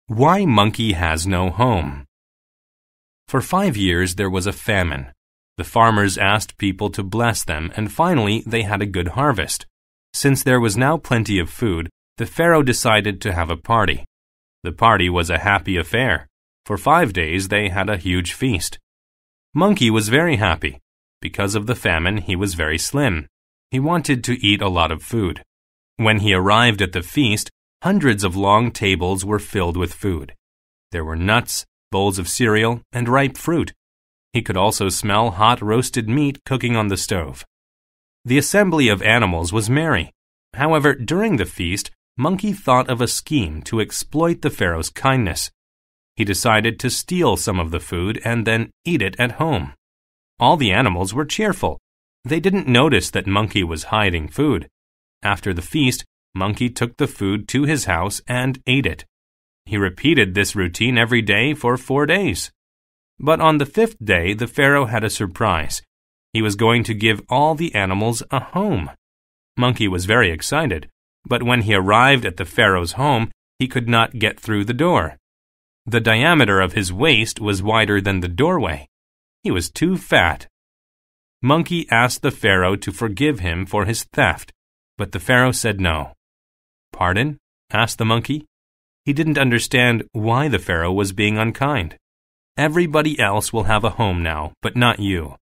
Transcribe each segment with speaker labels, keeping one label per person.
Speaker 1: Why Monkey Has No Home. For 5 years there was a famine. The farmers asked people to bless them, and finally they had a good harvest. Since there was now plenty of food, the Pharaoh decided to have a party. The party was a happy affair. For 5 days they had a huge feast. Monkey was very happy. Because of the famine, he was very slim. He wanted to eat a lot of food. When he arrived at the feast, hundreds of long tables were filled with food. There were nuts, bowls of cereal, and ripe fruit. He could also smell hot roasted meat cooking on the stove. The assembly of animals was merry. However, during the feast, Monkey thought of a scheme to exploit the Pharaoh's kindness. He decided to steal some of the food and then eat it at home. All the animals were cheerful. They didn't notice that Monkey was hiding food. After the feast, Monkey took the food to his house and ate it. He repeated this routine every day for 4 days. But on the 5th day, the Pharaoh had a surprise. He was going to give all the animals a home. Monkey was very excited, but when he arrived at the Pharaoh's home, he could not get through the door. The diameter of his waist was wider than the doorway. He was too fat. Monkey asked the Pharaoh to forgive him for his theft, but the Pharaoh said no. "Pardon?" asked the monkey. He didn't understand why the Pharaoh was being unkind. "Everybody else will have a home now, but not you.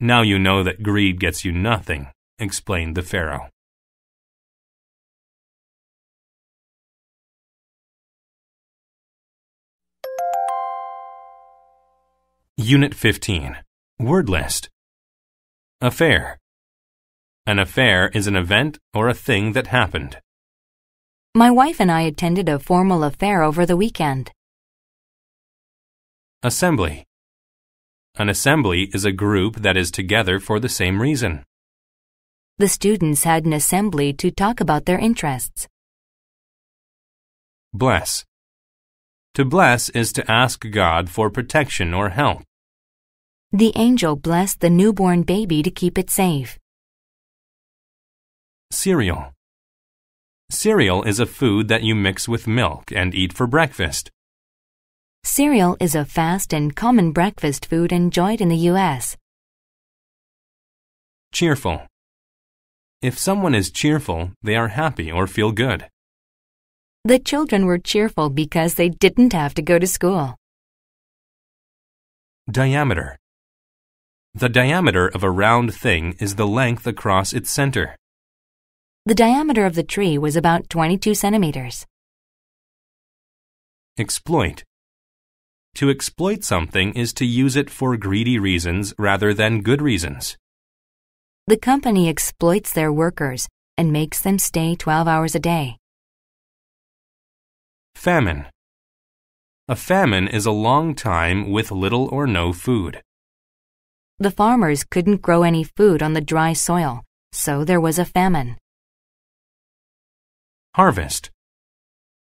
Speaker 1: Now you know that greed gets you nothing," explained the Pharaoh. Unit 15. Word list. Affair. An affair is an event or a thing that happened.
Speaker 2: My wife and I attended a formal affair over the weekend.
Speaker 1: Assembly. An assembly is a group that is together for the same reason.
Speaker 2: The students had an assembly to talk about their interests.
Speaker 1: Bless. To bless is to ask God for protection or help.
Speaker 2: The angel blessed the newborn baby to keep it safe.
Speaker 1: Cereal. Cereal is a food that you mix with milk and eat for breakfast.
Speaker 2: Cereal is a fast and common breakfast food enjoyed in the U.S.
Speaker 1: Cheerful. If someone is cheerful, they are happy or feel good.
Speaker 2: The children were cheerful because they didn't have to go to school.
Speaker 1: Diameter. The diameter of a round thing is the length across its center.
Speaker 2: The diameter of the tree was about 22 centimeters.
Speaker 1: Exploit. To exploit something is to use it for greedy reasons rather than good reasons.
Speaker 2: The company exploits their workers and makes them stay 12 hours a day.
Speaker 1: Famine. A famine is a long time with little or no food.
Speaker 2: The farmers couldn't grow any food on the dry soil, so there was a famine.
Speaker 1: Harvest.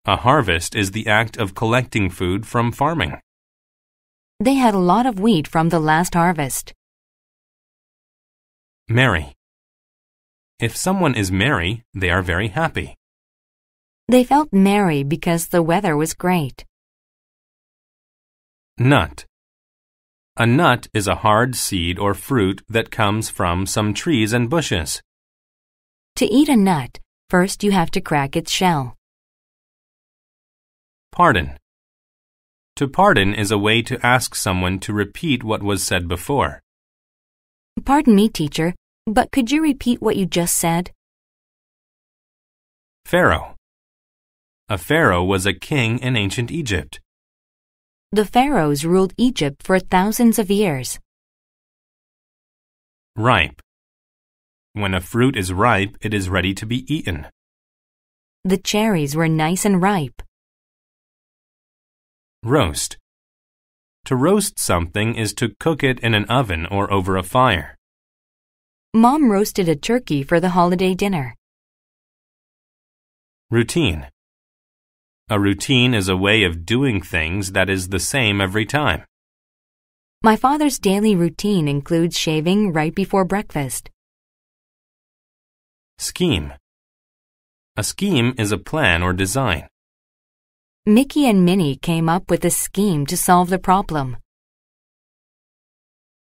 Speaker 1: A harvest is the act of collecting food from farming.
Speaker 2: They had a lot of wheat from the last harvest.
Speaker 1: Merry. If someone is merry, they are very happy.
Speaker 2: They felt merry because the weather was great.
Speaker 1: Nut. A nut is a hard seed or fruit that comes from some trees and bushes.
Speaker 2: To eat a nut, first you have to crack its shell.
Speaker 1: Pardon. To pardon is a way to ask someone to repeat what was said before.
Speaker 2: Pardon me, teacher, but could you repeat what you just said?
Speaker 1: Pharaoh. A pharaoh was a king in ancient Egypt.
Speaker 2: The pharaohs ruled Egypt for thousands of years.
Speaker 1: Ripe. When a fruit is ripe, it is ready to be eaten.
Speaker 2: The cherries were nice and ripe.
Speaker 1: Roast. To roast something is to cook it in an oven or over a fire.
Speaker 2: Mom roasted a turkey for the holiday dinner.
Speaker 1: Routine. A routine is a way of doing things that is the same every time.
Speaker 2: My father's daily routine includes shaving right before breakfast.
Speaker 1: Scheme. A scheme is a plan or design.
Speaker 2: Mickey and Minnie came up with a scheme to solve the problem.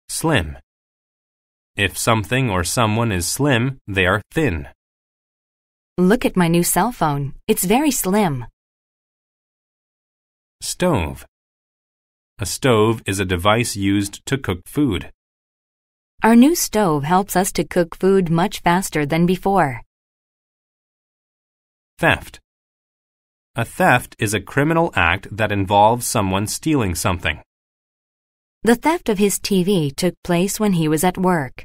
Speaker 1: Slim. If something or someone is slim, they are thin.
Speaker 2: Look at my new cell phone. It's very slim.
Speaker 1: Stove. A stove is a device used to cook food.
Speaker 2: Our new stove helps us to cook food much faster than before.
Speaker 1: Theft. A theft is a criminal act that involves someone stealing something.
Speaker 2: The theft of his TV took place when he was at work.